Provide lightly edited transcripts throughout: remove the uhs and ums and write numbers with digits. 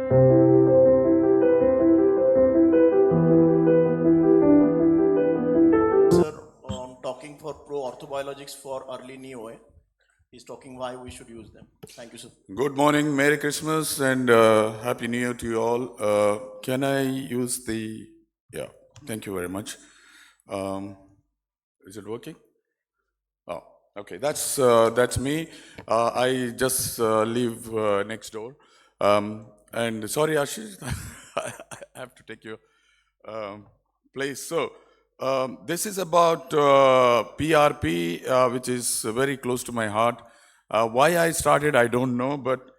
Sir, talking for Pro Orthobiologics for early neo. He's talking why we should use them. Thank you, sir. Good morning, Merry Christmas, and Happy New Year to you all. Can I use the? Yeah, thank you very much. Is it working? Oh, okay. That's me. I just live next door. And sorry, Ashish, I have to take your place. So this is about PRP, which is very close to my heart. Why I started, I don't know, but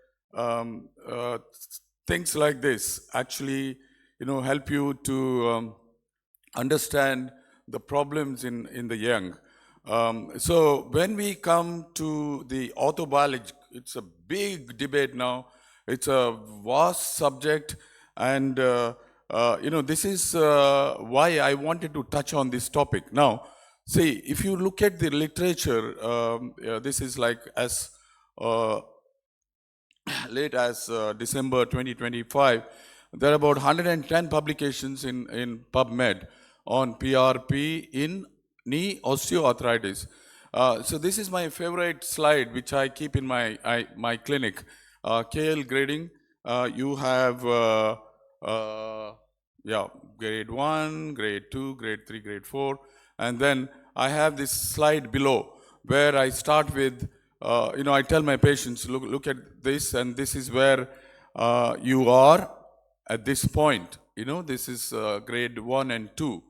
things like this actually, help you to understand the problems in the young. So when we come to the orthobiology, it's a big debate now. It's a vast subject, and this is why I wanted to touch on this topic. Now, see, if you look at the literature, this is like as late as December 2025, there are about 110 publications in PubMed on PRP in knee osteoarthritis. So this is my favorite slide, which I keep in my clinic. KL grading, you have grade 1, grade 2, grade 3, grade 4, and then I have this slide below where I start with, I tell my patients, look at this, and this is where you are at this point. This is grade 1 and 2.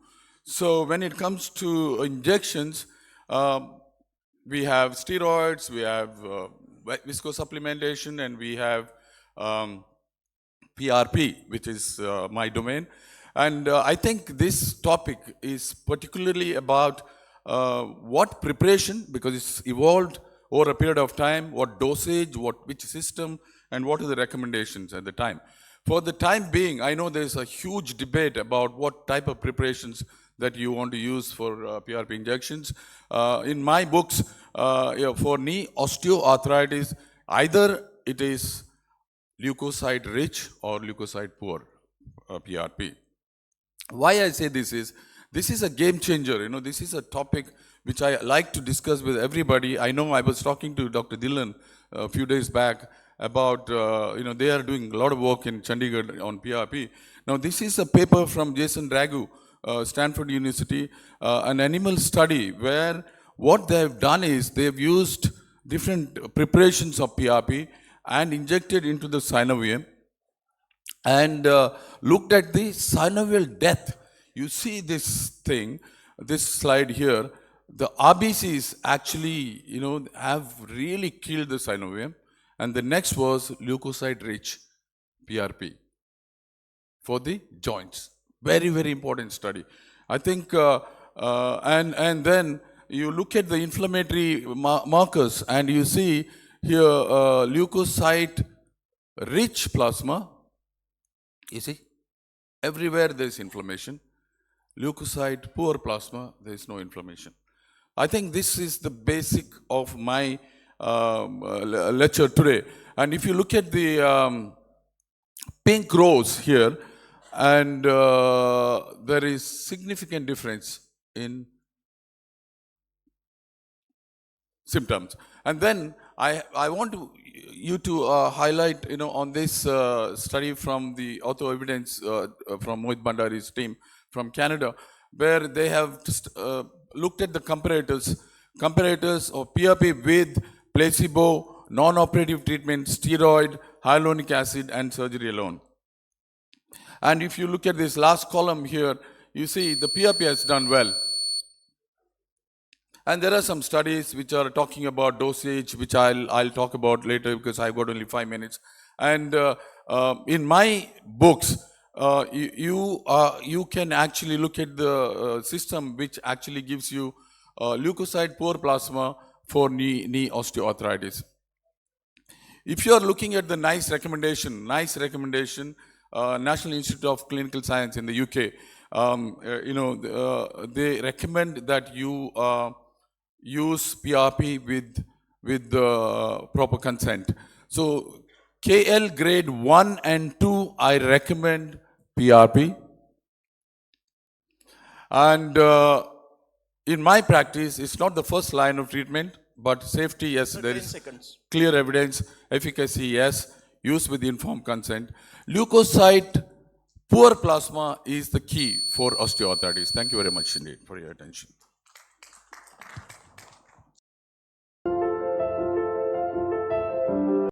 So when it comes to injections, we have steroids, we have viscosupplementation, and we have PRP, which is my domain. And I think this topic is particularly about what preparation, because it's evolved over a period of time, what dosage, which system, and what are the recommendations at the time. For the time being, I know there's a huge debate about what type of preparations that you want to use for PRP injections. In my books, for knee osteoarthritis, either it is leukocyte-rich or leukocyte-poor PRP. Why I say this is a game changer. This is a topic which I like to discuss with everybody. I know I was talking to Dr. Dhillon a few days back about, they are doing a lot of work in Chandigarh on PRP. Now, this is a paper from Jason Ragu, Stanford University, an animal study where what they have done is they've used different preparations of PRP and injected into the synovium and looked at the synovial death. You see this thing, this slide here, the RBCs actually, have really killed the synovium. And the next was leukocyte-rich PRP for the joints. Very, very important study. I think, and then you look at the inflammatory markers and you see here leukocyte-rich plasma. You see, everywhere there is inflammation. Leukocyte-poor plasma, there is no inflammation. I think this is the basic of my lecture today. And if you look at the pink rows here, and there is significant difference in symptoms. And then I want you to highlight, on this study from the Auto Evidence from Mohit Bhandari's team from Canada, where they have just looked at the comparators of PRP with placebo, non-operative treatment, steroid, hyaluronic acid, and surgery alone. And if you look at this last column here, you see the PRP has done well. And there are some studies which are talking about dosage, which I'll talk about later because I've got only 5 minutes. And in my books, you can actually look at the system which actually gives you leukocyte-poor plasma for knee osteoarthritis. If you are looking at the NICE recommendation, National Institute of Clinical Science in the UK, they recommend that you use PRP with proper consent. So KL grade 1 and 2 I recommend PRP. And in my practice, it's not the first line of treatment, but safety, yes, there 10 is seconds. clear evidence. Efficacy, yes, use with informed consent. Leukocyte-poor plasma is the key for osteoarthritis. Thank you very much indeed for your attention.